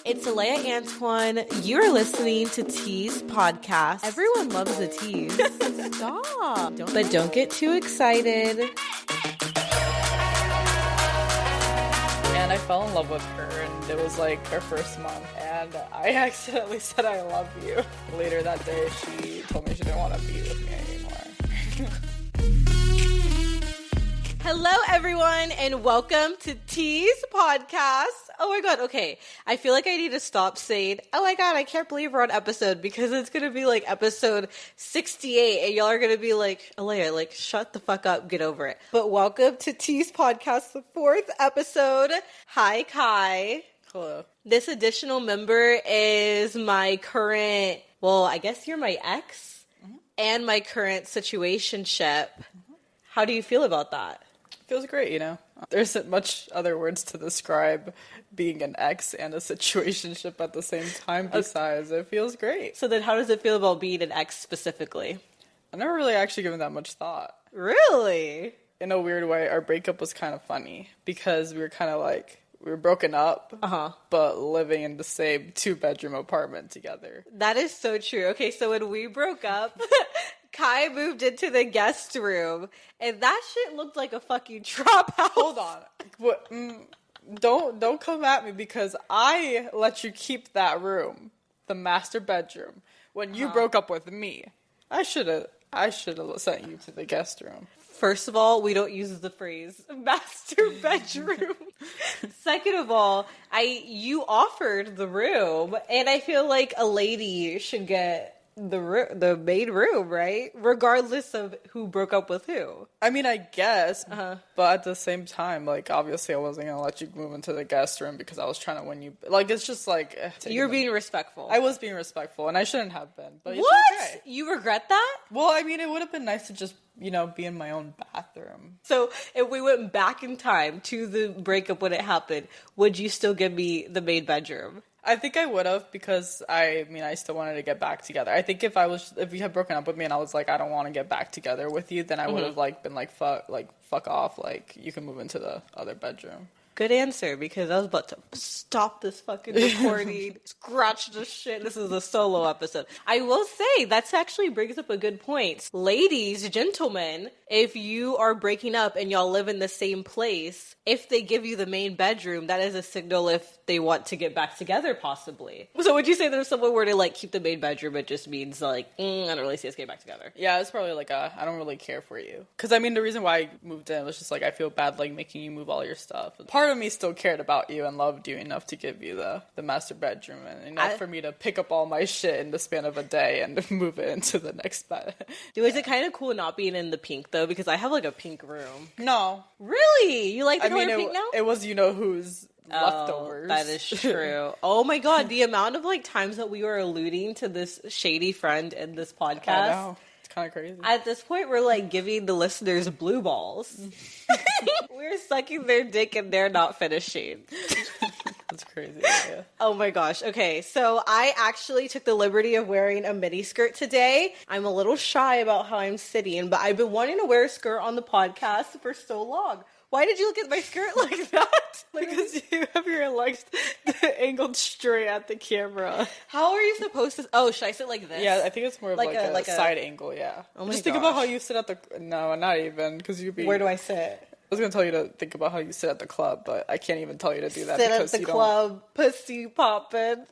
It's Aleya Antoine. You're listening to Tease podcast. Everyone loves a tease. Stop. Don't get too excited. And I fell in love with her, and it was like our first month, and I accidentally said I love you. Later that day, she told me she didn't want to be with me anymore. Hello, everyone, and welcome to Tease podcast. Oh my god, okay. I feel like I need to stop saying, oh my god, I can't believe we're on episode, because it's going to be like episode 68, and y'all are going to be like, Aleya, like, shut the fuck up, get over it. But welcome to Tease podcast, the 4th episode. Hi, Kai. Hello. This additional member is my current, well, I guess you're my ex, and my current situationship. How do you feel about that? Feels great, you know? There isn't much other words to describe being an ex and a situationship at the same time besides it feels great. So then how does it feel about being an ex specifically? I've never really actually given that much thought. Really? In a weird way, our breakup was kind of funny because we were kind of like, we were broken up, but living in the same 2-bedroom apartment together. That is so true. Okay, so when we broke up, Kai moved into the guest room, and that shit looked like a fucking trap house. Hold on. What? Don't come at me because I let you keep that room, the master bedroom, when you broke up with me. I should have sent you to the guest room. First of all, we don't use the phrase master bedroom. Second of all, you offered the room, and I feel like a lady should get the main room, right? Regardless of who broke up with who. I mean, I guess, but at the same time, like, obviously I wasn't gonna let you move into the guest room because I was trying to win you. Like, it's just like... You're being respectful. I was being respectful, and I shouldn't have been, but it's what? okay. You regret that? Well, I mean, it would have been nice to just, you know, be in my own bathroom. So, if we went back in time to the breakup when it happened, would you still give me the main bedroom? I think I would have because I still wanted to get back together. I think if you had broken up with me and I was like, I don't want to get back together with you, then I would have like been like, fuck off, like you can move into the other bedroom. Good answer, because I was about to stop this fucking recording, scratch this shit. This is a solo episode. I will say, that actually brings up a good point. Ladies, gentlemen, if you are breaking up and y'all live in the same place, if they give you the main bedroom, that is a signal if they want to get back together, possibly. So would you say that if someone were to, like, keep the main bedroom, it just means, like, I don't really see us getting back together? Yeah, it's probably like I don't really care for you. Because, I mean, the reason why I moved in was just, like, I feel bad, like, making you move all your stuff. Part of me still cared about you and loved you enough to give you the master bedroom and enough for me to pick up all my shit in the span of a day and move it into the next bed. Was it kind of cool not being in the pink, though? Because I have, like, a pink room. No. Really? You like the color pink now? It was, you know, who's leftovers. That is true. Oh my god, the amount of, like, times that we were alluding to this shady friend in this podcast. I know. It's kind of crazy. At this point, we're, like, giving the listeners blue balls. We're sucking their dick and they're not finishing. That's crazy. Yeah. Oh my gosh. Okay, so I actually took the liberty of wearing a mini skirt today. I'm a little shy about how I'm sitting, but I've been wanting to wear a skirt on the podcast for so long. Why did you look at my skirt like that? Because you have your legs angled straight at the camera. How are you supposed to... Oh, should I sit like this? Yeah, I think it's more of like a side angle, yeah. Oh my Just think about how you sit at the... No, not even, because you'd be... Where do I sit? I was going to tell you to think about how you sit at the club, but I can't even tell you to do that sit because at the club, pussy popping.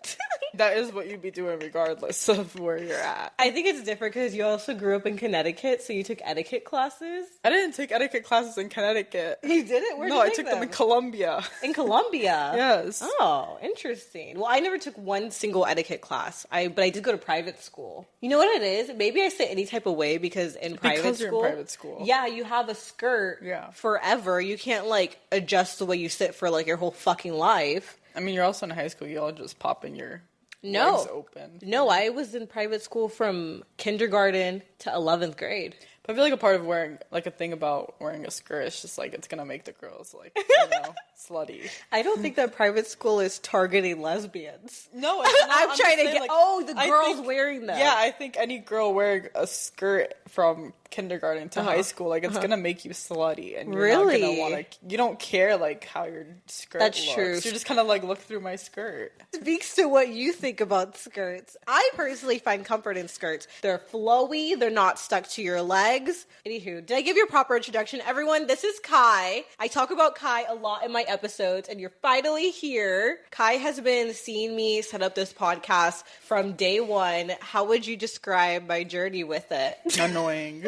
That is what you'd be doing regardless of where you're at. I think it's different because you also grew up in Connecticut, so you took etiquette classes. I didn't take etiquette classes in Connecticut. You didn't? Where did No, you I took them in Columbia. In Columbia? Yes. Oh, interesting. Well, I never took one single etiquette class, but I did go to private school. You know what it is? Maybe I sit any type of way because in private school... Yeah, you have a skirt forever. You can't, like, adjust the way you sit for, like, your whole fucking life. I mean, you're also in high school. You all just popping your legs open. No, I was in private school from kindergarten to 11th grade. But I feel like a part of wearing, like, a thing about wearing a skirt is just, like, it's gonna make the girls, like, you know, slutty. I don't think that private school is targeting lesbians. No, it's not. I'm trying to saying, get, like, the girls wearing them. Yeah, I think any girl wearing a skirt from kindergarten to high school, like, it's gonna make you slutty, and you're not gonna want to. You don't care like how your skirt That's looks. true. You're just kind of like, look through my skirt. Speaks to what you think about skirts. I personally find comfort in skirts. They're flowy. They're not stuck to your legs. Anywho, did I give you a proper introduction? Everyone, this is Kai. I talk about Kai a lot in my episodes, and you're finally here. Kai has been seeing me set up this podcast from day one. How would you describe my journey with it? Annoying.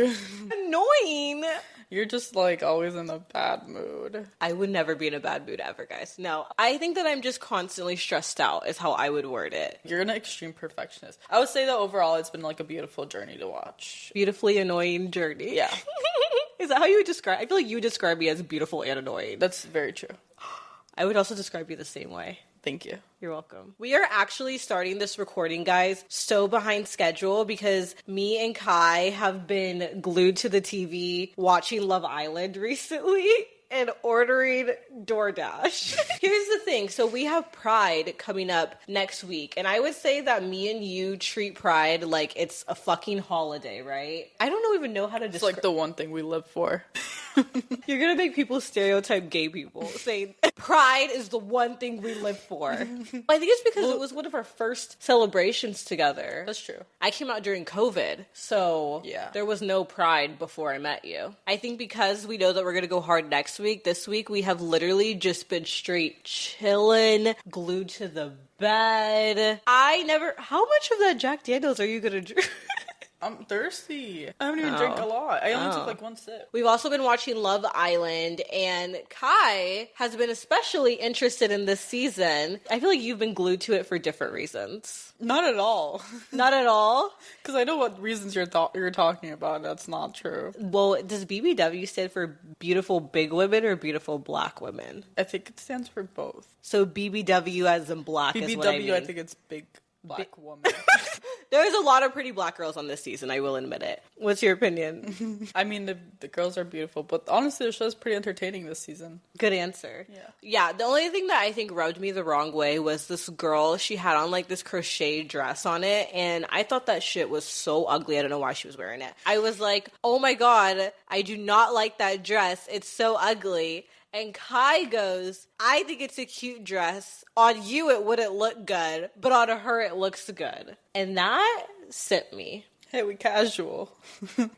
Annoying. You're just like always in a bad mood. I would never be in a bad mood ever, guys. No, I think that I'm just constantly stressed out is how I would word it. You're an extreme perfectionist. I would say that overall it's been like a beautiful journey to watch. Beautifully annoying journey. Yeah. Is that how you would describe? I feel like you would describe me as beautiful and annoying. That's very true. I would also describe you the same way. Thank you. You're welcome. We are actually starting this recording, guys, so behind schedule because me and Kai have been glued to the TV watching Love Island recently and ordering DoorDash. Here's the thing. So we have Pride coming up next week. And I would say that me and you treat Pride like it's a fucking holiday, right? I don't even know how to describe. It's like the one thing we live for. You're gonna make people stereotype gay people saying Pride is the one thing we live for. I think it's because it was one of our first celebrations together. That's true. I came out during COVID, so yeah, there was no Pride before I met you. I think because we know that we're gonna go hard next week, this week we have literally just been straight chilling, glued to the bed. How much of that Jack Daniels are you gonna drink? I'm thirsty. I haven't even drank a lot. I only took like one sip. We've also been watching Love Island, and Kai has been especially interested in this season. I feel like you've been glued to it for different reasons. Not at all. Not at all? Because I know what reasons you're talking about. That's not true. Well, does BBW stand for beautiful big women or beautiful black women? I think it stands for both. So BBW as in black is what I mean. I think it's big black woman. There's a lot of pretty black girls on this season, I will admit it. What's your opinion? I mean, the girls are beautiful, but honestly, the show's pretty entertaining this season. Good answer. Yeah. Yeah, the only thing that I think rubbed me the wrong way was this girl. She had on like this crochet dress on it, and I thought that shit was so ugly. I don't know why she was wearing it. I was like, oh my god, I do not like that dress. It's so ugly. And Kai goes, I think it's a cute dress. On you, it wouldn't look good, but on her, it looks good. And that sent me. Hey, we casual.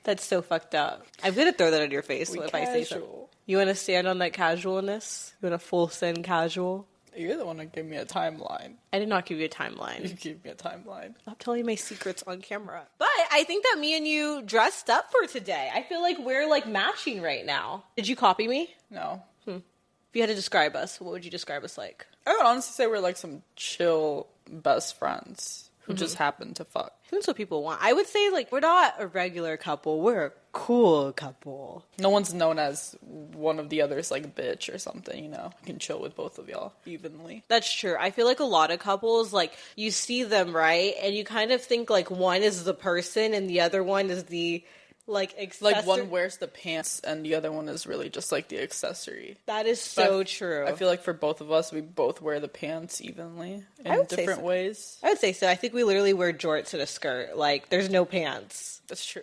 That's so fucked up. I'm going to throw that in your face if I say so. You want to stand on that casualness? You want a full send casual? You're the one that gave me a timeline. I did not give you a timeline. You gave me a timeline. Stop telling my secrets on camera. But I think that me and you dressed up for today. I feel like we're like matching right now. Did you copy me? No. If you had to describe us, what would you describe us like? I would honestly say we're like some chill best friends who just happen to fuck. That's what people want. I would say like we're not a regular couple. We're a cool couple. No one's known as one of the others like bitch or something, you know. You can chill with both of y'all evenly. That's true. I feel like a lot of couples, like you see them, right? And you kind of think like one is the person and the other one is the like accessory. Like one wears the pants and the other one is really just like the accessory. That is so true. I feel like for both of us, we both wear the pants evenly in different ways. I would say so. I think we literally wear jorts and a skirt. Like there's no pants. That's true.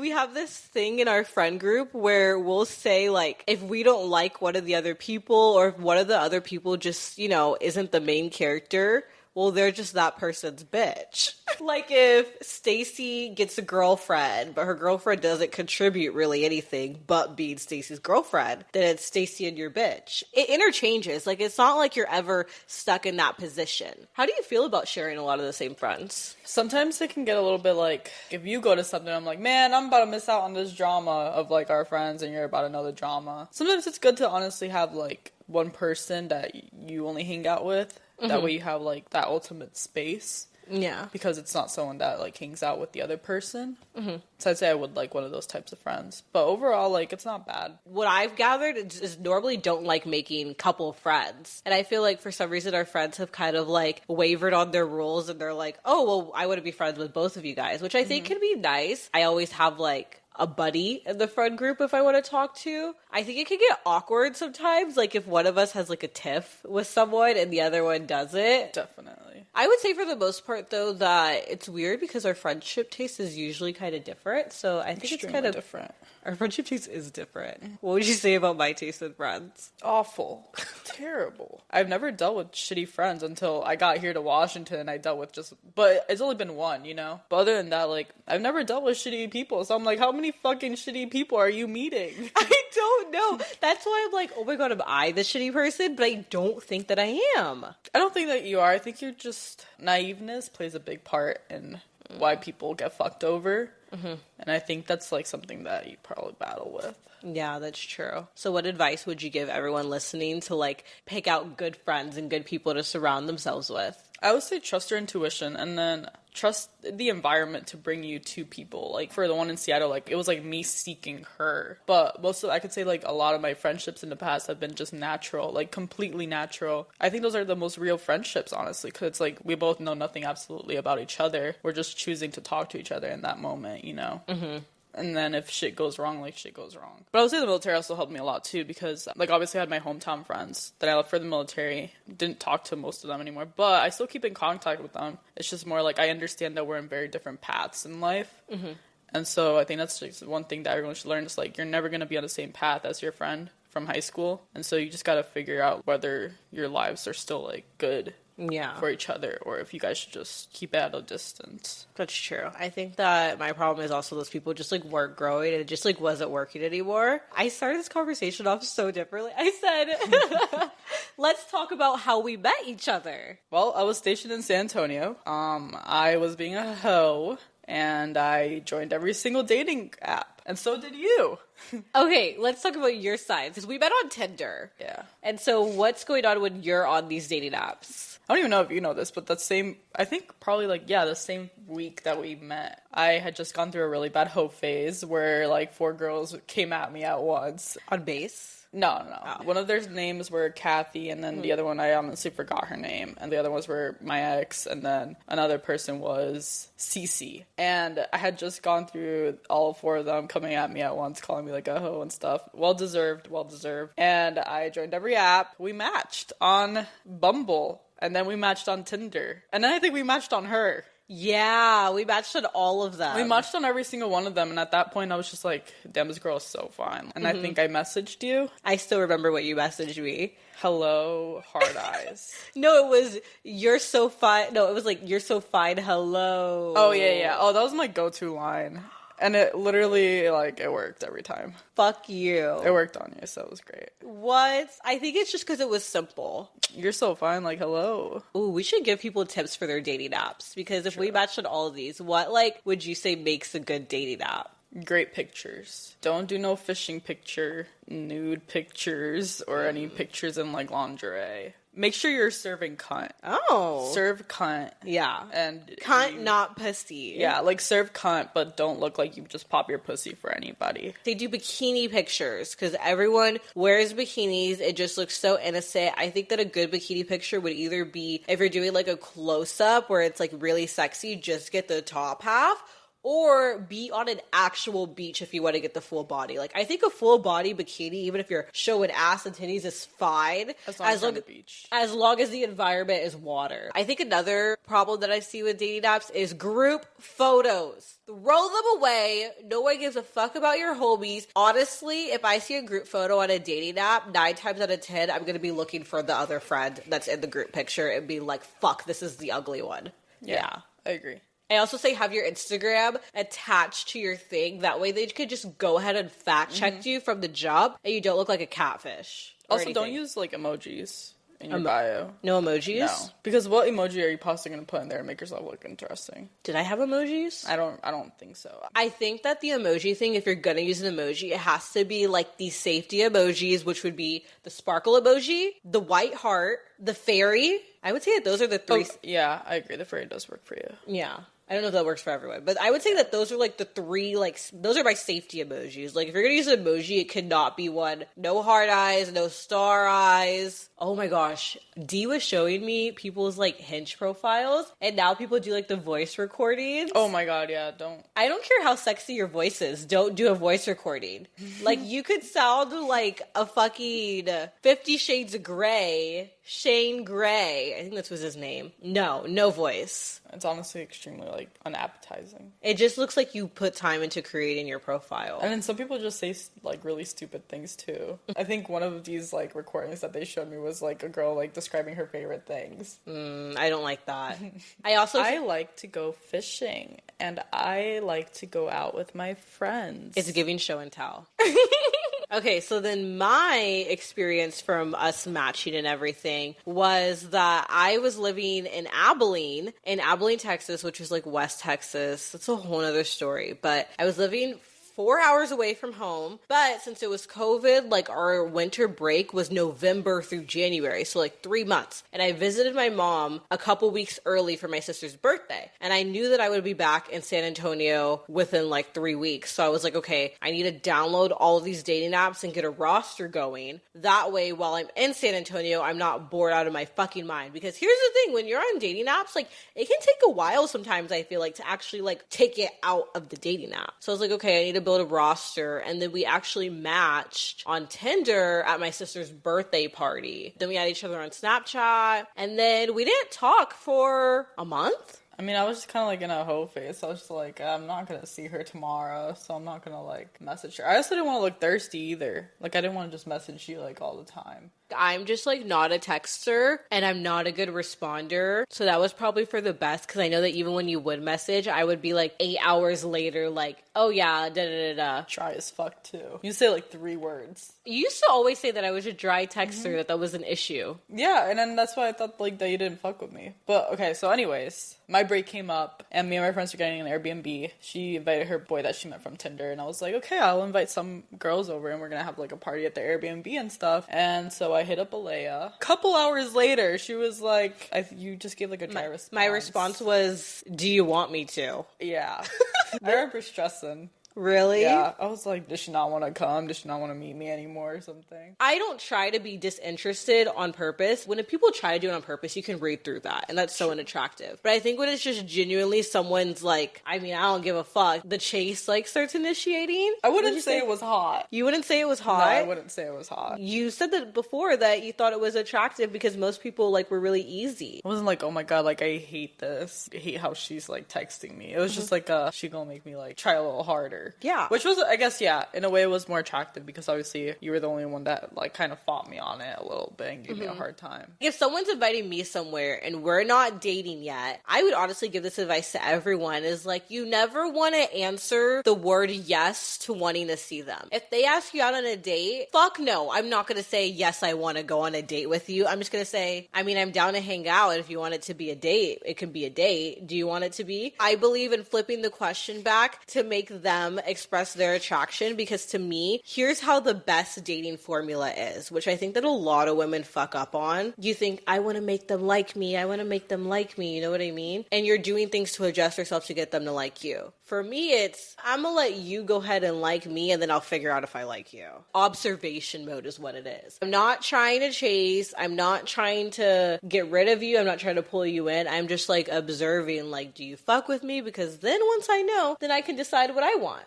We have this thing in our friend group where we'll say like if we don't like one of the other people or if one of the other people just, you know, isn't the main character, well, they're just that person's bitch. Like if Stacy gets a girlfriend, but her girlfriend doesn't contribute really anything but being Stacy's girlfriend, then it's Stacy and your bitch. It interchanges. Like it's not like you're ever stuck in that position. How do you feel about sharing a lot of the same friends? Sometimes it can get a little bit like, if you go to something, I'm like, man, I'm about to miss out on this drama of like our friends and you're about to know the drama. Sometimes it's good to honestly have like one person that you only hang out with. That way you have, like, that ultimate space. Yeah. Because it's not someone that, like, hangs out with the other person. So I'd say I would like one of those types of friends. But overall, like, it's not bad. What I've gathered is normally don't like making couple friends. And I feel like for some reason our friends have kind of, like, wavered on their rules. And they're like, oh, well, I want to be friends with both of you guys. Which I think can be nice. I always have, like, a buddy in the friend group if I want to talk to. I think it can get awkward sometimes, like if one of us has like a tiff with someone and the other one doesn't. Definitely. I would say for the most part, though, that it's weird because our friendship taste is usually kind of different. So I think it's kind of different. Our friendship taste is different. What would you say about my taste in friends? Awful. Terrible. I've never dealt with shitty friends until I got here to Washington and I dealt with but it's only been one, you know? But other than that, like, I've never dealt with shitty people. So I'm like, how many fucking shitty people are you meeting? I don't know. That's why I'm like, oh my god, am I the shitty person? But I don't think that I am. I don't think that you are. I think you're just... Naiveness plays a big part in why people get fucked over. Mm-hmm. And I think that's like something that you probably battle with. Yeah, that's true. So what advice would you give everyone listening to like pick out good friends and good people to surround themselves with? I would say trust your intuition and then trust the environment to bring you to people. Like for the one in Seattle, like it was like me seeking her. But I could say like a lot of my friendships in the past have been just natural, like completely natural. I think those are the most real friendships, honestly, because it's like we both know nothing absolutely about each other. We're just choosing to talk to each other in that moment, you know? Mm-hmm. And then if shit goes wrong, like shit goes wrong. But I would say the military also helped me a lot too because like obviously I had my hometown friends that I left for the military. Didn't talk to most of them anymore, but I still keep in contact with them. It's just more like I understand that we're in very different paths in life. Mm-hmm. And so I think that's just one thing that everyone should learn is like you're never going to be on the same path as your friend from high school. And so you just got to figure out whether your lives are still like good. Yeah, for each other, or if you guys should just keep it at a distance. That's true. I think that my problem is also those people just like weren't growing and it just like wasn't working anymore. I started this conversation off so differently. I said, let's talk about how we met each other. Well, I was stationed in San Antonio. I was being a hoe and I joined every single dating app. And so did you. Okay, let's talk about your side because we met on Tinder. Yeah. And so what's going on when you're on these dating apps? I don't even know if you know this, but I think probably like, the same week that we met, I had just gone through a really bad hoe phase where like 4 girls came at me at once. On base? No. Oh. One of their names were Kathy, and then the other one, I honestly forgot her name. And the other ones were my ex, and then another person was Cece. And I had just gone through all 4 of them coming at me at once, calling me like a hoe and stuff. Well deserved. And I joined every app. We matched on Bumble, and then we matched on Tinder. And then I think we matched on her. Yeah, we matched on all of them. We matched on every single one of them, and at that point, I was just like, damn, this girl is so fine. And I think I messaged you. I still remember what you messaged me. Hello, hard eyes. No, it was, you're so fine. No, it was like, you're so fine, hello. Oh, yeah. Oh, that was my go-to line. And it literally, like, it worked every time. Fuck you. It worked on you, so it was great. What? I think it's just because it was simple. You're so fine, like, hello. Ooh, we should give people tips for their dating apps. Because if we matched on all of these, what, like, would you say makes a good dating app? Great pictures. Don't do no fishing picture, nude pictures, or any pictures in, like, lingerie. Make sure you're serving cunt. Oh. Serve cunt. Yeah. And cunt, not pussy. Yeah, like serve cunt, but don't look like you just pop your pussy for anybody. They do bikini pictures because everyone wears bikinis. It just looks so innocent. I think that a good bikini picture would either be, if you're doing like a close-up where it's like really sexy, just get the top half, or be on an actual beach if you want to get the full body. Like, I think a full body bikini, even if you're showing ass and titties, is fine. As long as you're on the beach. As long as the environment is water. I think another problem that I see with dating apps is group photos. Throw them away. No one gives a fuck about your homies. Honestly, if I see a group photo on a dating app, 9 times out of 10, I'm going to be looking for the other friend that's in the group picture and be like, fuck, this is the ugly one. Yeah. I agree. I also say have your Instagram attached to your thing. That way they could just go ahead and fact check you from the jump and you don't look like a catfish. Also, don't use like emojis in your bio. No emojis? No. Because what emoji are you possibly going to put in there to make yourself look interesting? Did I have emojis? I don't think so. I think that the emoji thing, if you're going to use an emoji, it has to be like the safety emojis, which would be the sparkle emoji, the white heart, the fairy. I would say that those are the 3. Yeah, I agree. The fairy does work for you. Yeah. I don't know if that works for everyone, but I would say that those are like the three, like, those are my safety emojis. Like, if you're gonna use an emoji, it cannot be one. No heart eyes, no star eyes. Oh my gosh. Dee was showing me people's, like, Hinge profiles, and now people do, like, the voice recordings. Oh my god, yeah, don't. I don't care how sexy your voice is. Don't do a voice recording. Like, you could sound like a fucking 50 Shades of Grey, Shane Gray. I think that was his name. No voice. It's honestly extremely, like, unappetizing. It just looks like you put time into creating your profile. And then some people just say, like, really stupid things, too. I think one of these, like, recordings that they showed me was, like, a girl, like, describing her favorite things. I don't like that. I like to go fishing, and I like to go out with my friends. It's giving show and tell. Okay, so then my experience from us matching and everything was that I was living in Abilene, Texas, which is like West Texas. That's a whole other story. But I was living 4 hours away from home, but since it was COVID, like, our winter break was November through January, so like 3 months. And I visited my mom a couple weeks early for my sister's birthday, and I knew that I would be back in San Antonio within like 3 weeks. So I was like, okay, I need to download all of these dating apps and get a roster going. That way, while I'm in San Antonio, I'm not bored out of my fucking mind. Because here's the thing, when you're on dating apps, like, it can take a while sometimes, I feel like, to actually like take it out of the dating app. So I was like, okay, I need to build a roster. And then we actually matched on Tinder at my sister's birthday party. Then we had each other on Snapchat, and then we didn't talk for a month. I mean, I was just kind of like in a hoe phase. I was just like, I'm not going to see her tomorrow, so I'm not going to like message her. I also didn't want to look thirsty either. Like, I didn't want to just message you like all the time. I'm just like not a texter, and I'm not a good responder. So that was probably for the best, because I know that even when you would message, I would be like 8 hours later, like, oh yeah, da-da-da-da. Dry as fuck too. You say like 3 words. You used to always say that I was a dry texter, that was an issue. Yeah, and then that's why I thought like that you didn't fuck with me. But okay, so anyways, my break came up, and me and my friends were getting an Airbnb. She invited her boy that she met from Tinder, and I was like, okay, I'll invite some girls over, and we're gonna have like a party at the Airbnb and stuff. And so I hit up Aleya. A couple hours later, she was like, you just gave like a dry response. My response was, do you want me to? Yeah. I remember stressing. Really? Yeah. I was like, does she not want to come? Does she not want to meet me anymore or something? I don't try to be disinterested on purpose. When people try to do it on purpose, you can read through that, and that's so unattractive. But I think when it's just genuinely someone's like, I mean, I don't give a fuck, the chase like starts initiating. I wouldn't say it was hot. You wouldn't say it was hot? No, I wouldn't say it was hot. You said that before, that you thought it was attractive because most people like were really easy. I wasn't like, oh my god, like I hate this. I hate how she's like texting me. It was just like, she gonna make me like try a little harder. Yeah. Which was, I guess, yeah, in a way it was more attractive because obviously you were the only one that like kind of fought me on it a little bit and gave me a hard time. If someone's inviting me somewhere and we're not dating yet, I would honestly give this advice to everyone, is like, you never want to answer the word yes to wanting to see them. If they ask you out on a date, fuck no, I'm not going to say, yes, I want to go on a date with you. I'm just going to say, I mean, I'm down to hang out, and if you want it to be a date, it can be a date. Do you want it to be? I believe in flipping the question back to make them express their attraction, because to me, here's how the best dating formula is, which I think that a lot of women fuck up on. You think, I want to make them like me, I want to make them like me, you know what I mean? And you're doing things to adjust yourself to get them to like you. For me, it's, I'm gonna let you go ahead and like me, and then I'll figure out if I like you. Observation mode is what it is. I'm not trying to chase, I'm not trying to get rid of you, I'm not trying to pull you in, I'm just like observing, like, do you fuck with me? Because then once I know, then I can decide what I want.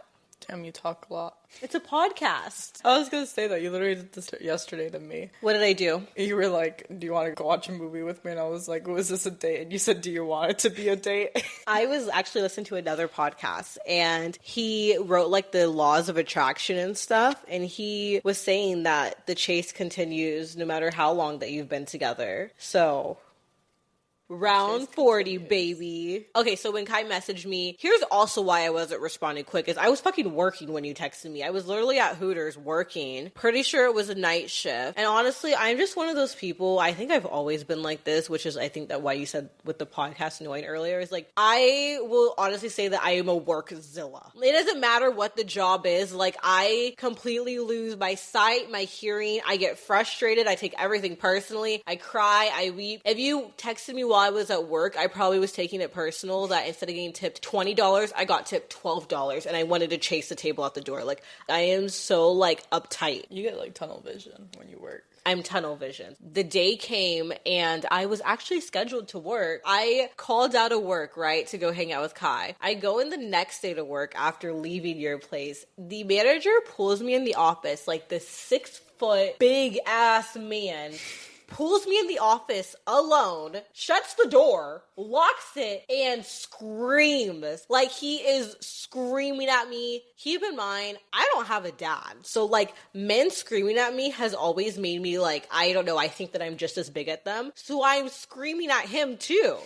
Damn, you talk a lot. It's a podcast. I was gonna say that. You literally did this yesterday to me. What did I do? You were like, do you want to go watch a movie with me? And I was like, was this a date? And you said, do you want it to be a date? I was actually listening to another podcast, and he wrote like the laws of attraction and stuff. And he was saying that the chase continues no matter how long that you've been together. So... round 40, baby. Okay, so when Kai messaged me, here's also why I wasn't responding quick, is I was fucking working when you texted me. I was literally at Hooters working. Pretty sure it was a night shift. And honestly, I'm just one of those people, I think I've always been like this, which is I think that why you said with the podcast annoying earlier, is like, I will honestly say that I am a workzilla. It doesn't matter what the job is, like, I completely lose my sight, my hearing, I get frustrated, I take everything personally, I cry, I weep. If you texted me while while I was at work, I probably was taking it personal that instead of getting tipped $20, I got tipped $12 and I wanted to chase the table out the door. Like, I am so, like, uptight. You get, like, tunnel vision when you work. I'm tunnel vision. The day came and I was actually scheduled to work. I called out of work, right, to go hang out with Kai. I go in the next day to work after leaving your place. The manager pulls me in the office, like this 6-foot, big-ass man, pulls me in the office alone, shuts the door, locks it, and screams. Like, he is screaming at me. Keep in mind, I don't have a dad. So, like, men screaming at me has always made me, like, I don't know, I think that I'm just as big at them. So I'm screaming at him, too.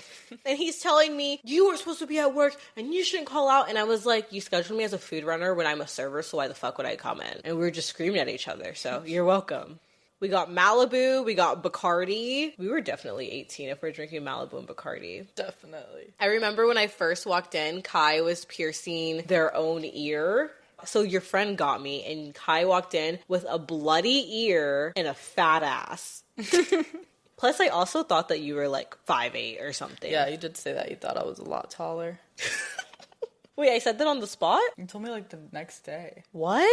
And he's telling me, you were supposed to be at work, and you shouldn't call out. And I was like, you scheduled me as a food runner when I'm a server, so why the fuck would I come in? And we were just screaming at each other, so you're welcome. We got Malibu, we got Bacardi. We were definitely 18 if we're drinking Malibu and Bacardi. Definitely. I remember when I first walked in, Kai was piercing their own ear. So your friend got me, and Kai walked in with a bloody ear and a fat ass. Plus, I also thought that you were like 5'8" or something. Yeah, you did say that. You thought I was a lot taller. Wait, I said that on the spot? You told me, like, the next day. What?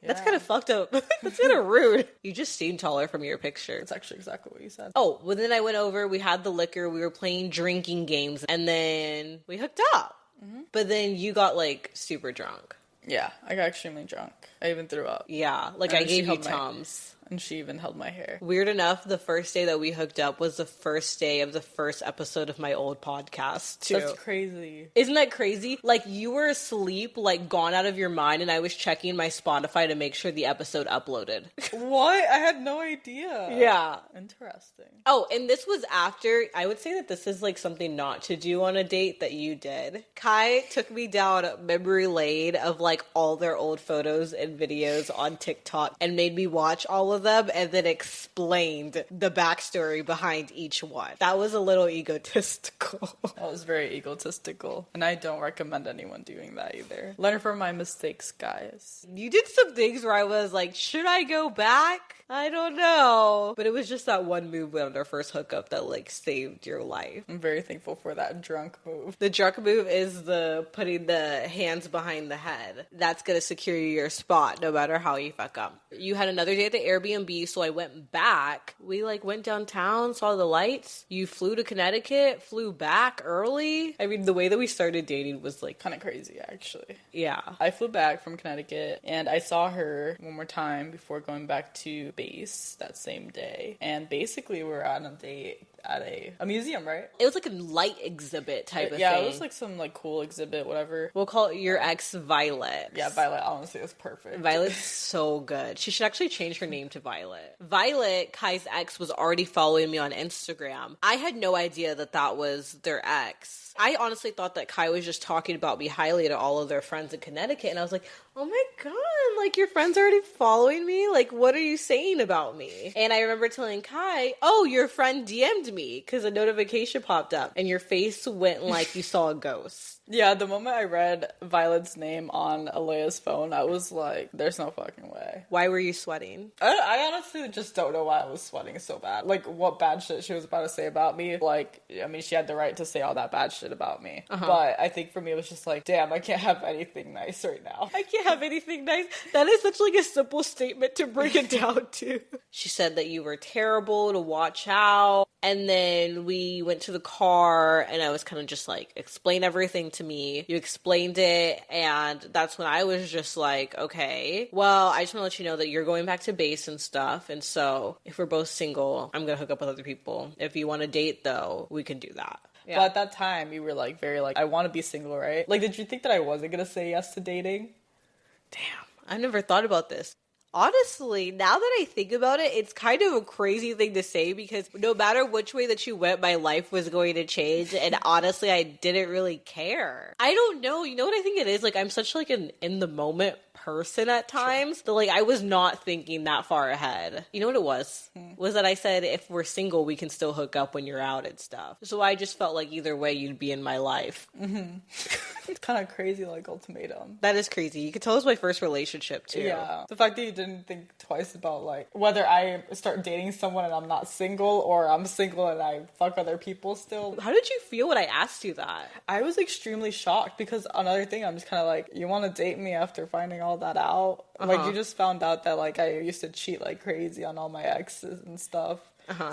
Yeah. That's kind of fucked up. That's kind of rude. You just seem taller from your picture. That's actually exactly what you said. Oh, well, then I went over, we had the liquor, we were playing drinking games, and then we hooked up. Mm-hmm. But then you got, like, super drunk. Yeah, I got extremely drunk. I even threw up. Yeah, like, I gave you Tums. And she even held my hair. Weird enough, the first day that we hooked up was the first day of the first episode of my old podcast, too. That's crazy. Isn't that crazy? Like, you were asleep, like, gone out of your mind, and I was checking my Spotify to make sure the episode uploaded. What? I had no idea. Yeah. Interesting. Oh, and this was after, I would say that this is, like, something not to do on a date that you did. Kai took me down memory lane of, like, all their old photos and videos on TikTok and made me watch all of them and then explained the backstory behind each one. That was a little egotistical. That was very egotistical. And I don't recommend anyone doing that either. Learn from my mistakes, guys. You did some things where I was like, should I go back? I don't know. But it was just that one move on our first hookup that, like, saved your life. I'm very thankful for that drunk move. The drunk move is the putting the hands behind the head. That's gonna secure your spot no matter how you fuck up. You had another day at the Airbnb, so I went back. We, like, went downtown, saw the lights. You flew to Connecticut, flew back early. I mean, the way that we started dating was, like, kind of crazy, actually. Yeah. I flew back from Connecticut, and I saw her one more time before going back to base that same day. And basically, we're on a date at a museum, right? It was like a light exhibit type of thing. Yeah, it was like some, like, cool exhibit, whatever. We'll call it your ex Violet. Yeah, Violet, honestly, is perfect. Violet's so good. She should actually change her name to Violet. Violet, Kai's ex, was already following me on Instagram. I had no idea that that was their ex. I honestly thought that Kai was just talking about me highly to all of their friends in Connecticut, and I was like, oh my god, like, your friends are already following me? Like, what are you saying about me? And I remember telling Kai, oh, your friend DM'd me, because a notification popped up, and your face went like you saw a ghost. Yeah, the moment I read Violet's name on Aleya's phone, I was like, there's no fucking way. Why were you sweating? I honestly just don't know why I was sweating so bad. Like, what bad shit she was about to say about me. Like, I mean, she had the right to say all that bad shit about me. Uh-huh. But I think for me, it was just like, damn, I can't have anything nice right now. I can't have anything nice. That is such, like, a simple statement to bring it down to. She said that you were terrible, to watch out. And then we went to the car, and I was kind of just like, explain everything to me. You explained it, and that's when I was just like, okay, well, I just want to let you know that you're going back to base and stuff, and so if we're both single, I'm gonna hook up with other people. If you want to date, though, we can do that. Yeah. But at that time, you were, like, very, like, I want to be single, right? Like, did you think that I wasn't gonna say yes to dating? Damn, I never thought about this. Honestly, now that I think about it, it's kind of a crazy thing to say because no matter which way that you went, my life was going to change. And honestly, I didn't really care. I don't know. You know what I think it is? Like, I'm such, like, an in-the-moment person at times that, like, I was not thinking that far ahead. You know what it was? Was that I said, if we're single, we can still hook up when you're out and stuff. So I just felt like either way, you'd be in my life. Mm-hmm. It's kind of crazy, like, ultimatum. That is crazy. You could tell it was my first relationship, too. Yeah. The fact that you didn't think twice about, like, whether I start dating someone and I'm not single, or I'm single and I fuck other people still. How did you feel when I asked you that? I was extremely shocked because another thing, I'm just kind of like, you want to date me after finding all that out? Like, you just found out that, like, I used to cheat like crazy on all my exes and stuff.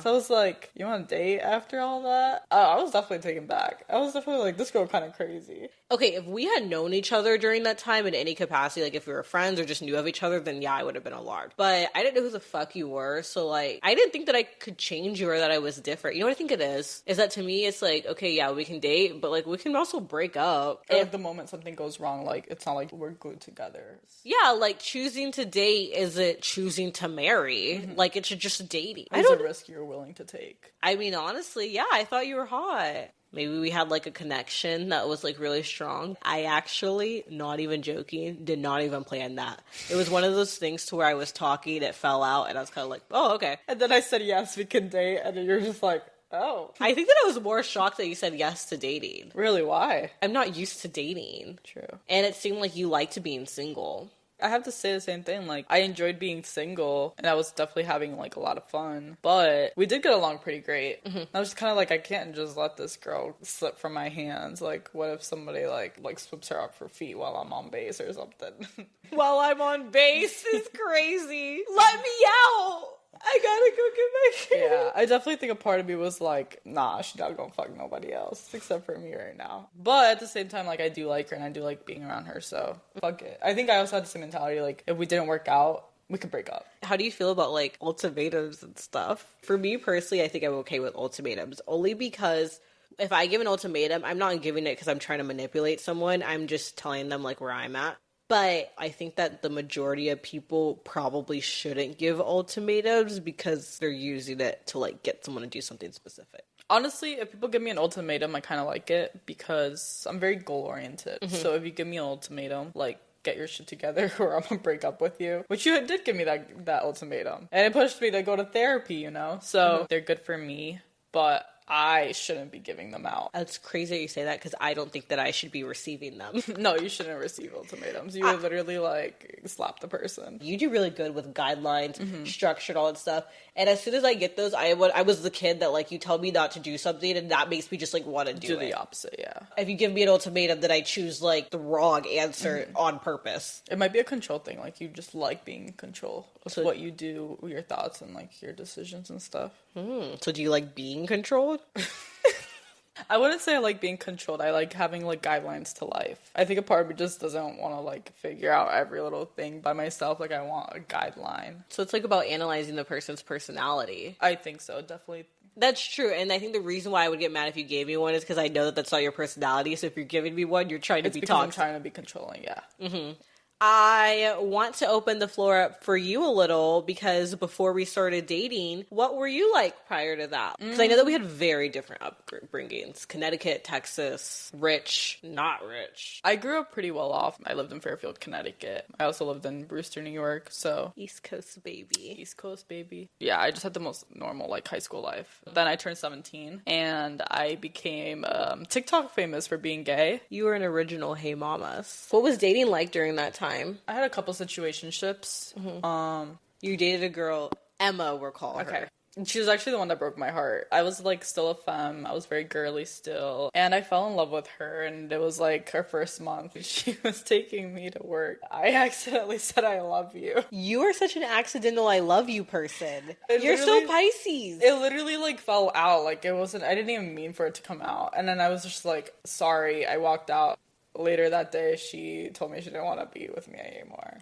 So I was like, you want to date after all that? I was definitely taken back. I was definitely like, this girl kind of crazy. Okay, if we had known each other during that time in any capacity, like if we were friends or just knew of each other, then yeah, I would have been alarmed. But I didn't know who the fuck you were, so like, I didn't think that I could change you or that I was different. You know what I think it is? Is that to me, it's like, okay, yeah, we can date, but like, we can also break up. Or like the moment something goes wrong, like, it's not like we're glued together. Yeah, like, choosing to date isn't choosing to marry. Like, it's just dating. It's a risk you're willing to take. I mean, honestly, yeah, I thought you were hot. Maybe we had, like, a connection that was, like, really strong. I actually, not even joking, did not even plan that. It was one of those things to where I was talking, it fell out, and I was kind of like, oh, okay. And then I said, yes, we can date, and then you're just like, oh. I think that I was more shocked that you said yes to dating. Really? Why? I'm not used to dating. True. And it seemed like you liked being single. I have to say the same thing. Like, I enjoyed being single, and I was definitely having, like, a lot of fun. But we did get along pretty great. I was just kind of like, I can't just let this girl slip from my hands. Like, what if somebody, like swoops her up her feet while I'm on base or something? While I'm on base is crazy. Let me out! I gotta go get my kid. Yeah, I definitely think a part of me was like, nah, she's not gonna fuck nobody else except for me right now. But at the same time, like, I do like her and I do like being around her, so fuck it. I think I also had the same mentality, like, if we didn't work out, we could break up. How do you feel about, like, ultimatums and stuff? For me personally, I think I'm okay with ultimatums, only because if I give an ultimatum, I'm not giving it because I'm trying to manipulate someone. I'm just telling them, like, where I'm at. But I think that the majority of people probably shouldn't give ultimatums because they're using it to, like, get someone to do something specific. Honestly, if people give me an ultimatum, I kind of like it because I'm very goal-oriented. So if you give me an ultimatum, like, get your shit together or I'm gonna break up with you. Which you did give me that ultimatum. And it pushed me to go to therapy, you know? So they're good for me, but I shouldn't be giving them out. It's crazy that you say that because I don't think that I should be receiving them. No, you shouldn't receive ultimatums. You would literally, like, slap the person. You do really good with guidelines, structured, all that stuff. And as soon as I get those, I was the kid that, like, you tell me not to do something and that makes me just, like, want to do it. Do the opposite, yeah. If you give me an ultimatum, then I choose, like, the wrong answer on purpose. It might be a control thing. Like, you just like being in control of what you do, your thoughts, and, like, your decisions and stuff. So do you like being controlled? I wouldn't say I like being controlled. I like having, like, guidelines to life. I think a part of me just doesn't want to, like, figure out every little thing by myself. Like, I want a guideline. So it's, like, about analyzing the person's personality. I think so, definitely. That's true, and I think the reason why I would get mad if you gave me one is because I know that that's not your personality, so if you're giving me one, you're trying to be toxic. I'm trying to be controlling, yeah. I want to open the floor up for you a little because before we started dating, what were you like prior to that? Because I know that we had very different upbringings. Connecticut, Texas, rich, not rich. I grew up pretty well off. I lived in Fairfield, Connecticut. I also lived in Brewster, New York, so... East Coast baby. East Coast baby. Yeah, I just had the most normal, like, high school life. Then I turned 17, and I became TikTok famous for being gay. You were an original Hey Mamas. What was dating like during that time? I had a couple situationships. You dated a girl, Emma, we'll call her. And she was actually the one that broke my heart. I was, like, still a femme. I was very girly still. And I fell in love with her, and it was, like, her first month. She was taking me to work. I accidentally said, I love you. You are such an accidental I love you person. You're so Pisces. It literally, like, fell out. Like, it wasn't... I didn't even mean for it to come out. And then I was just like, sorry. I walked out. Later that day, she told me she didn't want to be with me anymore.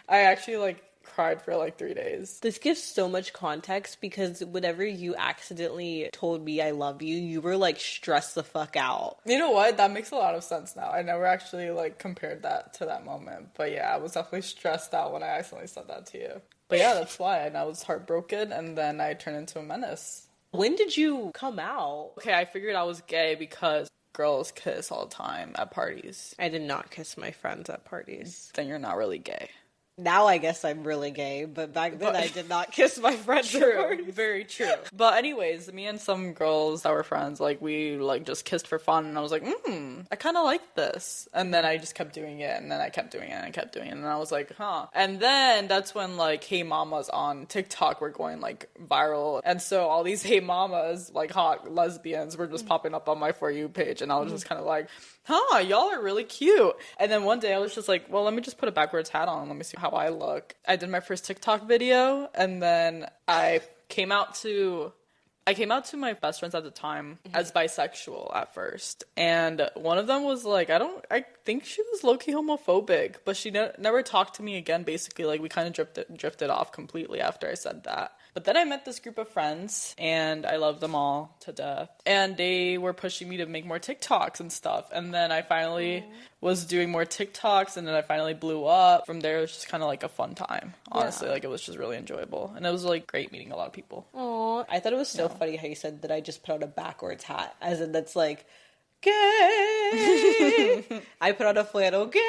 I actually, like, cried for, like, 3 days. This gives so much context because whenever you accidentally told me I love you, you were, like, stressed the fuck out. You know what? That makes a lot of sense now. I never actually, like, compared that to that moment. But yeah, I was definitely stressed out when I accidentally said that to you. But yeah, that's why. And I was heartbroken, and then I turned into a menace. When did you come out? Okay, I figured I was gay because girls kiss all the time at parties. I did not kiss my friends at parties. Then you're not really gay. Now I guess I'm really gay, but back then I did not kiss my friend. True, very true. But anyways, me and some girls that were friends, like, we, like, just kissed for fun, and I was like, I kind of like this. And then I just kept doing it, and then I kept doing it, and I kept doing it, and I was like, And then that's when, like, Hey Mamas on TikTok were going, like, viral. And so all these Hey Mamas, like, hot lesbians were just popping up on my For You page, and I was just kind of like, y'all are really cute. And then one day I was just like, well, let me just put a backwards hat on and let me see how I look. I did my first TikTok video, and then I came out to my best friends at the time as bisexual at first. And one of them was like, I think she was low-key homophobic, but she never talked to me again, basically. Like, we kind of drifted off completely after I said that. But then I met this group of friends, and I love them all to death. And they were pushing me to make more TikToks and stuff. And then I finally was doing more TikToks, and then I finally blew up. From there, it was just kind of like a fun time, honestly. Yeah. Like, it was just really enjoyable. And it was, like, great meeting a lot of people. Aw, I thought it was so funny how you said that I just put on a backwards hat. As in, that's like, gay! I put on a flannel, gay!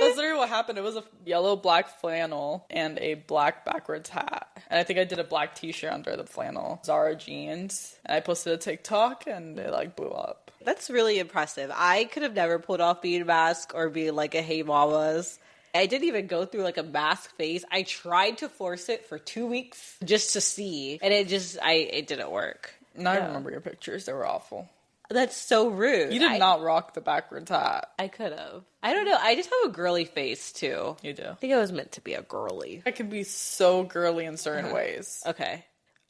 That's literally what happened. It was a yellow black flannel and a black backwards hat. And I think I did a black t-shirt under the flannel. Zara jeans. And I posted a TikTok, and it, like, blew up. That's really impressive. I could have never pulled off being masc or being like a Hey Mamas. I didn't even go through like a masc phase. I tried to force it for 2 weeks just to see. And it didn't work. Now I remember your pictures. They were awful. That's so rude. You did not rock the backwards hat. I could have. I don't know. I just have a girly face, too. You do. I think I was meant to be a girly. I can be so girly in certain ways. Okay.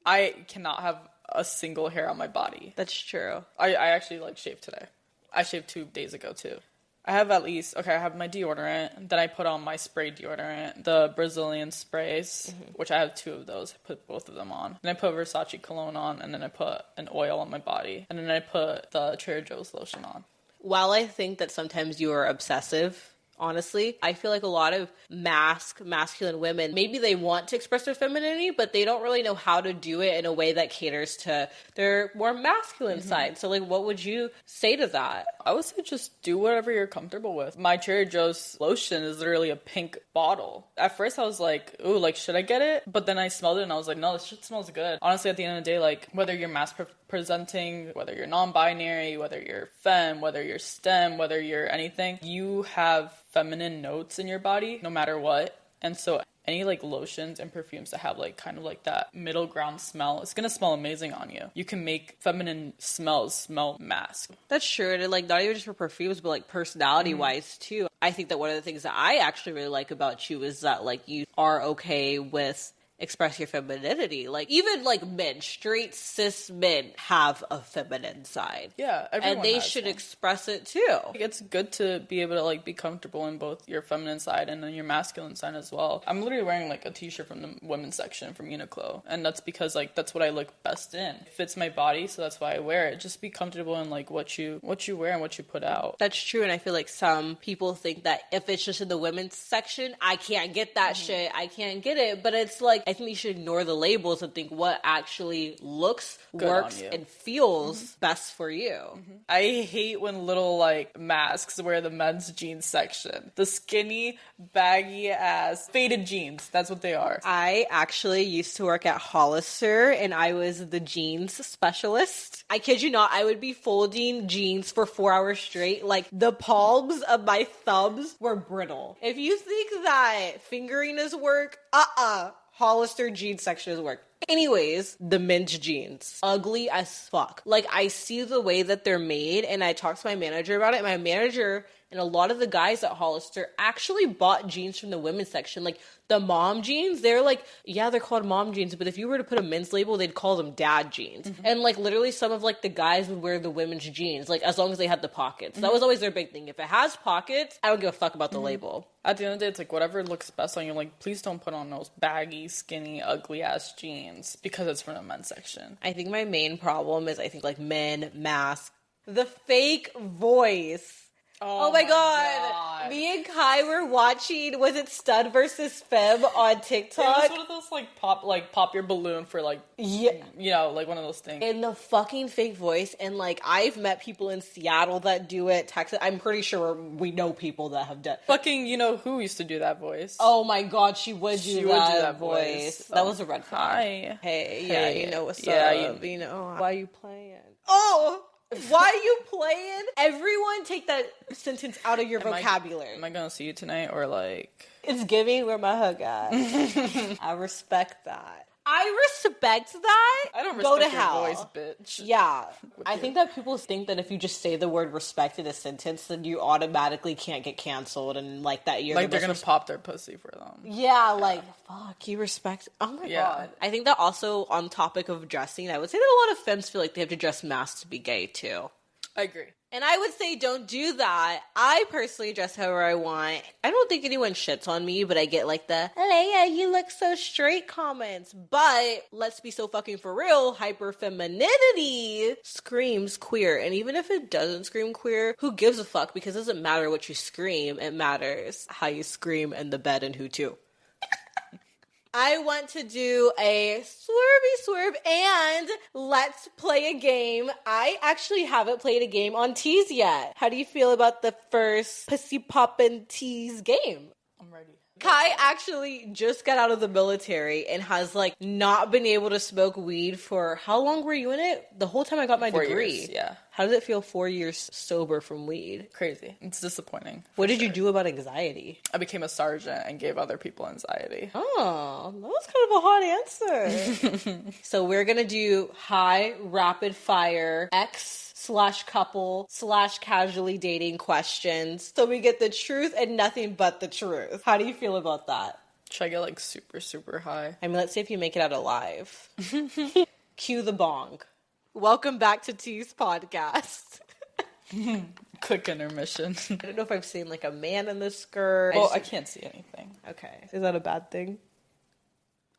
I cannot have a single hair on my body. That's true. I actually, like, shaved today. I shaved 2 days ago, too. I have I have my deodorant, then I put on my spray deodorant, the Brazilian sprays, which I have 2 of those. I put both of them on. Then I put Versace cologne on, and then I put an oil on my body, and then I put the Trader Joe's lotion on. While I think that sometimes you are obsessive, honestly, I feel like a lot of masculine women, maybe they want to express their femininity, but they don't really know how to do it in a way that caters to their more masculine side. So, like, what would you say to that? I would say just do whatever you're comfortable with. My Trader Joe's lotion is literally a pink bottle. At first, I was like, ooh, like, should I get it? But then I smelled it, and I was like, no, this shit smells good. Honestly, at the end of the day, like, whether you're presenting, whether you're non-binary, whether you're femme, whether you're STEM, whether you're anything, you have feminine notes in your body no matter what. And so any like lotions and perfumes that have like kind of like that middle ground smell, it's gonna smell amazing on you. You can make feminine smells smell masc. That's true. And like not even just for perfumes, but like personality wise too. I think that one of the things that I actually really like about you is that like you are okay with express your femininity. Like, even, like, men, straight cis men have a feminine side. Yeah, everyone and they has should one. Express it, too. It's good to be able to, like, be comfortable in both your feminine side and then your masculine side as well. I'm literally wearing, like, a t-shirt from the women's section from Uniqlo, and that's because, like, that's what I look best in. It fits my body, so that's why I wear it. Just be comfortable in, like, what you wear and what you put out. That's true, and I feel like some people think that if it's just in the women's section, I can't get that shit, I can't get it, but it's like, I think you should ignore the labels and think what actually looks, good, works, and feels best for you. I hate when little, like, masks wear the men's jeans section. The skinny, baggy ass, faded jeans. That's what they are. I actually used to work at Hollister, and I was the jeans specialist. I kid you not, I would be folding jeans for 4 hours straight. Like, the palms of my thumbs were brittle. If you think that fingering is work, Hollister jeans section is work. Anyways, the men's jeans. Ugly as fuck. Like, I see the way that they're made, and I talked to my manager about it. My manager and a lot of the guys at Hollister actually bought jeans from the women's section. Like, the mom jeans, they're like, yeah, they're called mom jeans, but if you were to put a men's label, they'd call them dad jeans. And, like, literally some of, like, the guys would wear the women's jeans, like, as long as they had the pockets. That was always their big thing. If it has pockets, I don't give a fuck about the label. At the end of the day, it's like, whatever looks best on you. Like, please don't put on those baggy, skinny, ugly-ass jeans because it's from the men's section. I think my main problem is, I think, like, men, masc, the fake voice. Oh my god. Me and Kai were watching, was it Stud versus Femme on TikTok? It was one of those pop your balloon for one of those things. In the fucking fake voice, and I've met people in Seattle that do it, Texas. I'm pretty sure we know people that have done. Fucking, who used to do that voice? Oh my god, she would do that voice. That was a red flag. Hi. Hey, yeah, you know what's yeah, up. You know, why are you playing? Oh! Why are you playing? Everyone take that sentence out of your vocabulary. Am I gonna see you tonight or It's giving where my hug at. I respect that. I respect that. I don't Go respect to your hell. voice, bitch. Yeah. I think that people think that if you just say the word respect in a sentence, then you automatically can't get canceled and that you're they're gonna pop their pussy for them. Yeah, fuck, you respect. Oh my god. I think that also on topic of dressing, I would say that a lot of femmes feel like they have to dress masc to be gay too. I agree. And I would say don't do that. I personally dress however I want. I don't think anyone shits on me, but I get the, Aleya, you look so straight comments. But let's be so fucking for real, hyper femininity screams queer. And even if it doesn't scream queer, who gives a fuck? Because it doesn't matter what you scream. It matters how you scream in the bed and who too. I want to do a swerve and let's play a game. I actually haven't played a game on Tease yet. How do you feel about the first pussy poppin' Tease game? I'm ready. Kai actually just got out of the military and has not been able to smoke weed for how long were you in it? The whole time I got my 4 degree. years, yeah. How does it feel 4 years sober from weed? Crazy. It's disappointing. What did you do about anxiety? I became a sergeant and gave other people anxiety. Oh, that was kind of a hot answer. So we're going to do high rapid fire ex/couple/casually dating questions. So we get the truth and nothing but the truth. How do you feel about that? Should I get super, super high? I mean, let's see if you make it out alive. Cue the bong. Welcome back to Tease Podcast. Quick intermission. I don't know if I've seen a man in the skirt. Well, I can't see anything. Okay. Is that a bad thing?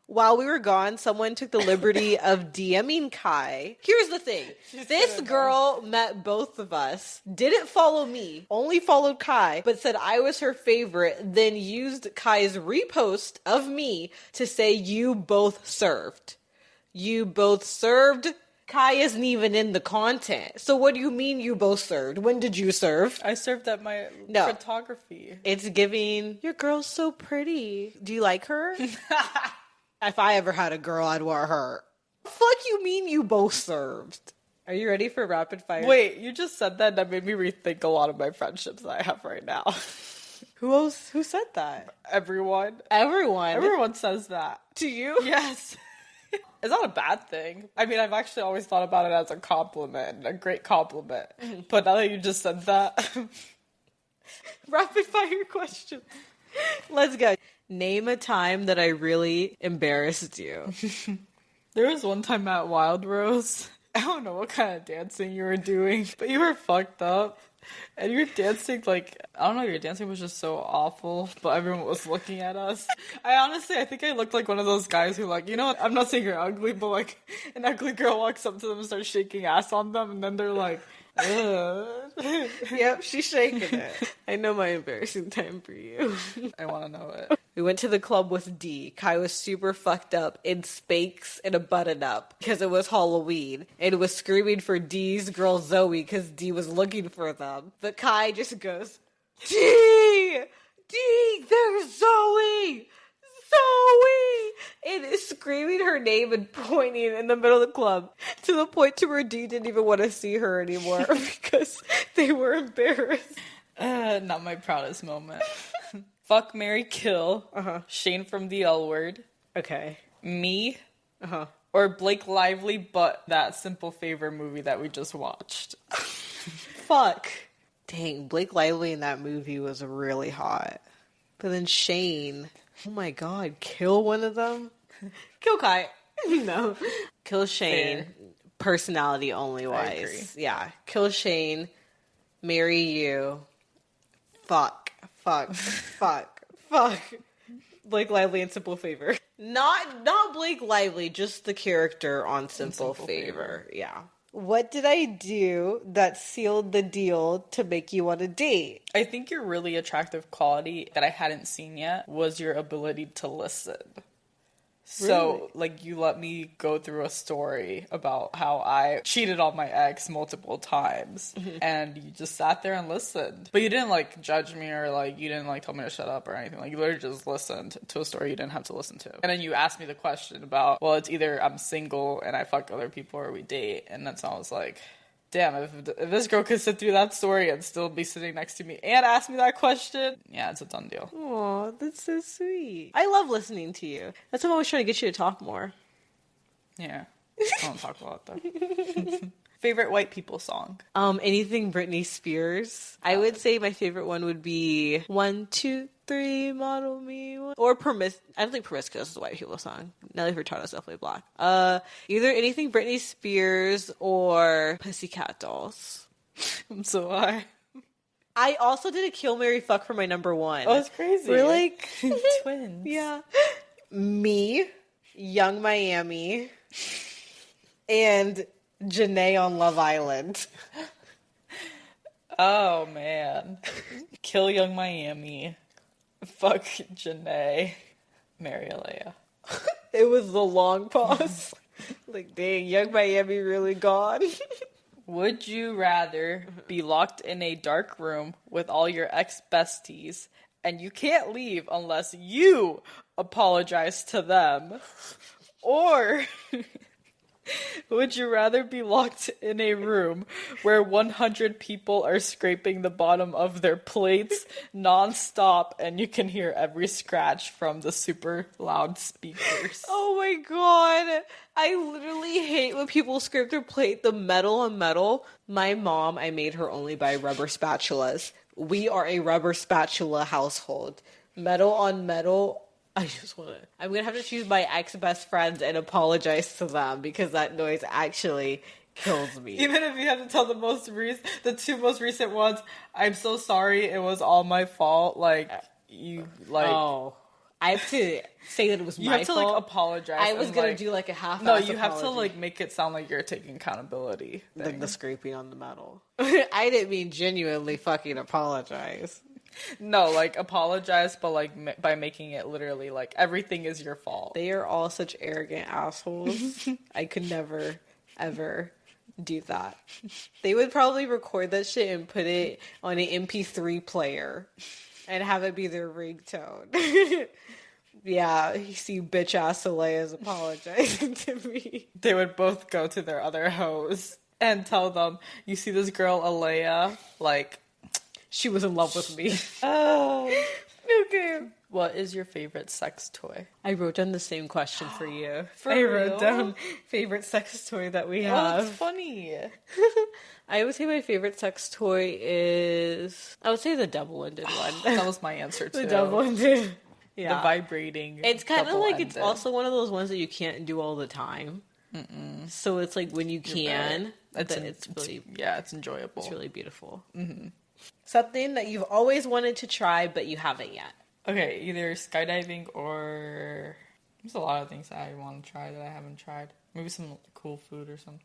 While we were gone, someone took the liberty of DMing Kai. Here's the thing. This girl met both of us, didn't follow me, only followed Kai, but said I was her favorite, then used Kai's repost of me to say you both served. You both served. Kai isn't even in the content. So what do you mean you both served? When did you serve? I served at my photography. It's giving, your girl's so pretty. Do you like her? If I ever had a girl, I'd want her. Fuck you mean you both served? Are you ready for rapid fire? Wait, you just said that made me rethink a lot of my friendships that I have right now. Who said that? Everyone. Everyone says that. To you? Yes. It's not a bad thing. I mean, I've actually always thought about it as a compliment, a great compliment. Mm-hmm. But now that you just said that. Rapid fire questions. Let's go. Name a time that I really embarrassed you. There was one time at Wild Rose. I don't know what kind of dancing you were doing, but you were fucked up. And you were dancing I don't know, your dancing was just so awful, but everyone was looking at us. I think I looked like one of those guys who I'm not saying you're ugly, but an ugly girl walks up to them and starts shaking ass on them, and then they're like, ugh. Yep, she's shaking it. I know my embarrassing time for you. I want to know it. We went to the club with D. Kai was super fucked up in Spanx and a button-up because it was Halloween. And was screaming for D's girl Zoe because D was looking for them. But Kai just goes, D! D! There's Zoe! Zoe! And is screaming her name and pointing in the middle of the club to the point to where D didn't even want to see her anymore because they were embarrassed. Not my proudest moment. Fuck, marry, kill. Shane from the L Word. Okay. Me. Or Blake Lively, but that Simple Favor movie that we just watched. Fuck. Dang, Blake Lively in that movie was really hot. But then Shane, oh my god, kill one of them? Kill Kai. No. Kill Shane. Fair. Personality only wise. Yeah. Kill Shane. Marry you. Fuck. Blake Lively and Simple Favor. Not Blake Lively, just the character on Simple Favor. Yeah. What did I do that sealed the deal to make you want to date? I think your really attractive quality that I hadn't seen yet was your ability to listen. So, like, you let me go through a story about how I cheated on my ex multiple times, and you just sat there and listened. But you didn't, like, judge me or, like, you didn't, like, tell me to shut up or anything. Like, you literally just listened to a story you didn't have to listen to. And then you asked me the question about, well, it's either I'm single and I fuck other people or we date. And that's when I was like, damn, if this girl could sit through that story and still be sitting next to me and ask me that question, yeah, it's a done deal. Aw, that's so sweet. I love listening to you. That's why I'm always trying to get you to talk more. Yeah. I don't talk a lot, though. Favorite white people song? Anything Britney Spears. I would say my favorite one would be 1, 2, 3, Model Me. Or I don't think Promiscuous is a white people song. Nelly Furtado is definitely black. Either anything Britney Spears or Pussycat Dolls. I'm so high. I also did a Kill, Marry, Fuck for my number one. Oh, it's crazy. We're like twins. Yeah. Me, Young Miami, and Janae on Love Island. Oh, man. Kill Young Miami. Fuck Janae. Marry Aleya. It was the long pause. Like, dang, Young Miami really gone. Would you rather be locked in a dark room with all your ex-besties and you can't leave unless you apologize to them? Or would you rather be locked in a room where 100 people are scraping the bottom of their plates nonstop and you can hear every scratch from the super loud speakers? Oh my god. I literally hate when people scrape their plate, the metal on metal. My mom, I made her only buy rubber spatulas. We are a rubber spatula household. Metal on metal. I'm gonna have to choose my ex-best friends and apologize to them because that noise actually kills me. Even if you have to tell the two most recent ones, I'm so sorry, it was all my fault. Like, Oh. I have to say that it was my fault. You have to, like, apologize. I was gonna do, like, a half-ass No, you have apology. to, like, make it sound like you're taking accountability. Like the scraping on the metal. I didn't mean genuinely fucking apologize. No, like, apologize, but, like, by making it literally, like, everything is your fault. They are all such arrogant assholes. I could never, ever do that. They would probably record that shit and put it on an MP3 player and have it be their ringtone. Yeah, you see bitch ass Aleya's apologizing to me. They would both go to their other hoes and tell them, you see this girl, Aleya, like, she was in love with me. Oh. Okay. What is your favorite sex toy? I wrote down the same question for you. For I real? wrote down favorite sex toy that we Oh, have. that's funny. I would say my favorite sex toy is... I would say the double-ended one. That was my answer, too. The double-ended. Yeah. The vibrating. It's kind of like, it's double-ended. also one of those ones that you can't do all the time. So it's like when you can, it's really... Yeah, it's enjoyable. It's really beautiful. Mm-hmm. Something that you've always wanted to try, but you haven't yet. Okay, either skydiving or... There's a lot of things that I want to try that I haven't tried. Maybe some cool food or something.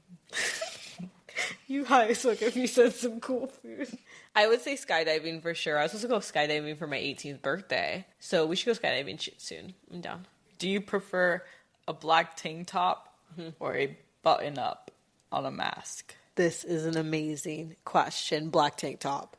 You high as fuck if you said some cool food. I would say skydiving for sure. I was supposed to go skydiving for my 18th birthday. So we should go skydiving soon. I'm down. Do you prefer a black tank top or a button up on a mask? This is an amazing question. Black tank top.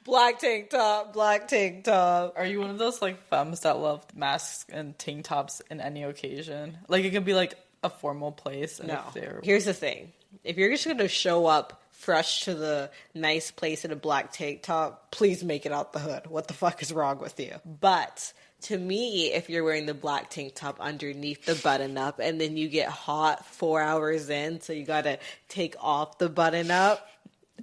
Black tank top, black tank top. Are you one of those, like, femmes that love masks and tank tops in any occasion? Like, it could be, like, a formal place. And No. if Here's the thing. If you're just going to show up fresh to the nice place in a black tank top, please make it out the hood. What the fuck is wrong with you? But to me, if you're wearing the black tank top underneath the button up and then you get hot 4 hours in, so you got to take off the button up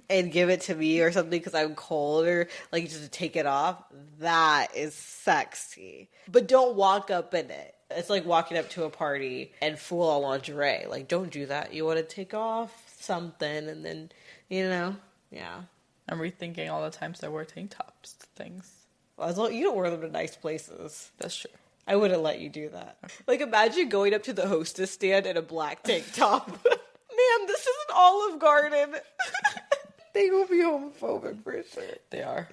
and give it to me or something because I'm cold, or like just to take it off, that is sexy. But don't walk up in it. It's like walking up to a party and full on lingerie. Like, don't do that. You want to take off something and then, yeah. I'm rethinking all the times I wear tank tops to things. Well, as long you don't wear them to nice places. That's true. I wouldn't let you do that. Like, imagine going up to the hostess stand in a black tank top. Damn, this is an Olive Garden. They will be homophobic for sure. They are.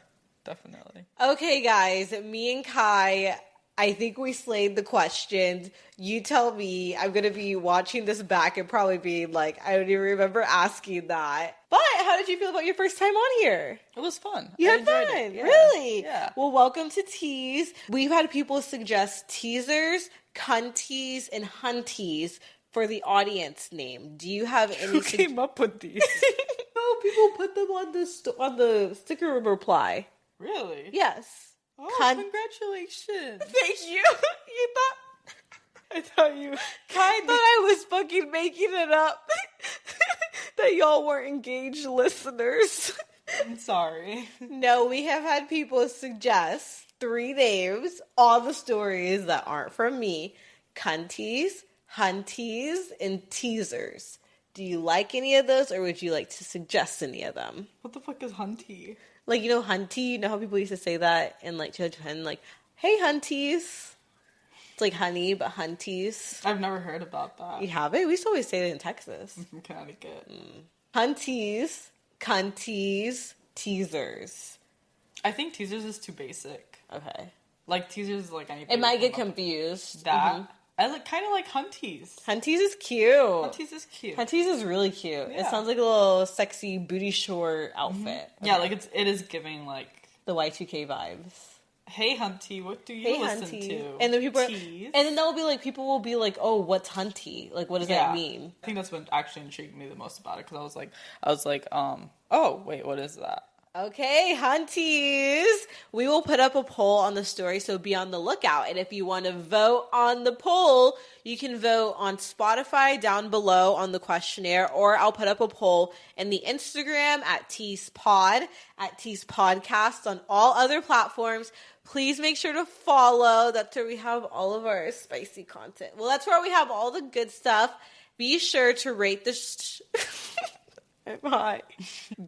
Definitely. Okay, guys, me and Kai, I think we slayed the questions. You tell me. I'm going to be watching this back and probably being like, I don't even remember asking that. But how did you feel about your first time on here? It was fun. You had fun? Yeah. Really? Yeah. Well, welcome to Tease. We've had people suggest teasers, cunties, and hunties for the audience name. Do you have any... Who came up with these? No, people put them on the sticker reply. Really? Yes. Oh, congratulations. Thank you. I thought you... I thought I was fucking making it up. That y'all weren't engaged listeners. I'm sorry. No, we have had people suggest 3 names, all the stories that aren't from me. Cunties, hunties, and teasers. Do you like any of those, or would you like to suggest any of them? What the fuck is hunty? Like, you know, hunty? You know how people used to say that in, like, 2010? Like, hey, hunties. It's like honey, but hunties. I've never heard about that. You haven't? We used to always say it in Texas. I'm from Connecticut. Hunties, cunties, teasers. I think teasers is too basic. Okay. Like, teasers is like anything. It might get confused. That. I kind of like hunties. Hunties is cute. Hunties is cute. Hunties is really cute. Yeah. It sounds like a little sexy booty short outfit. Okay. Yeah, like it is giving like the Y2K vibes. Hey hunty, what do you listen to? And then people Tease. And then people will be like, "Oh, what's hunty? Like, what does that mean?" I think that's what actually intrigued me the most about it, because I was like, oh wait, what is that? Okay, hunties. We will put up a poll on the story, so be on the lookout. And if you want to vote on the poll, you can vote on Spotify down below on the questionnaire, or I'll put up a poll in the Instagram at Tease Pod, at Tease Podcast, on all other platforms. Please make sure to follow. That's where we have all of our spicy content. Well, that's where we have all the good stuff. Be sure to rate the... I'm high.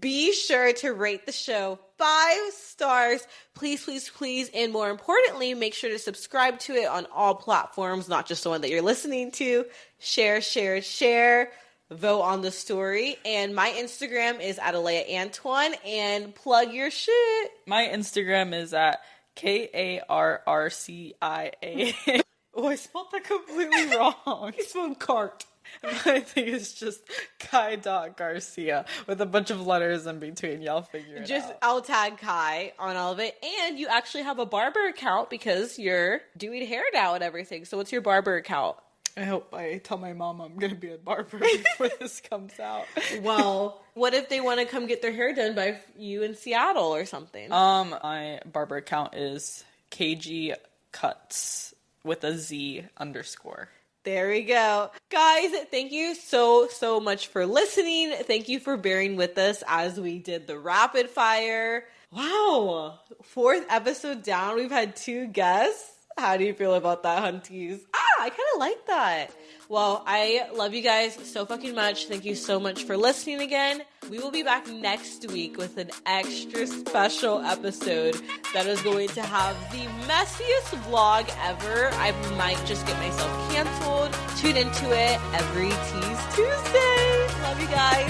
Be sure to rate the show 5 stars. Please, please, please. And more importantly, make sure to subscribe to it on all platforms, not just the one that you're listening to. Share, share, share. Vote on the story. And my Instagram is at Aleya Antoine. And plug your shit. My Instagram is at KARRCIA. Oh, I spelled that completely wrong. You spelled cart. I think it's just Kai.Garcia with a bunch of letters in between. Y'all figure it out. I'll tag Kai on all of it. And you actually have a barber account because you're doing hair now and everything. So what's your barber account? I hope I tell my mom I'm going to be a barber before this comes out. Well, what if they want to come get their hair done by you in Seattle or something? My barber account is KG Cuts with a Z _. There we go. Guys, thank you so much for listening. Thank you for bearing with us as we did the rapid fire. Wow. 4th episode down. We've had 2 guests. How do you feel about that, hunties? I kind of like that. Well, I love you guys so fucking much. Thank you so much for listening again. We will be back next week with an extra special episode that is going to have the messiest vlog ever. I might just get myself canceled. Tune into it every Tease Tuesday. Love you guys.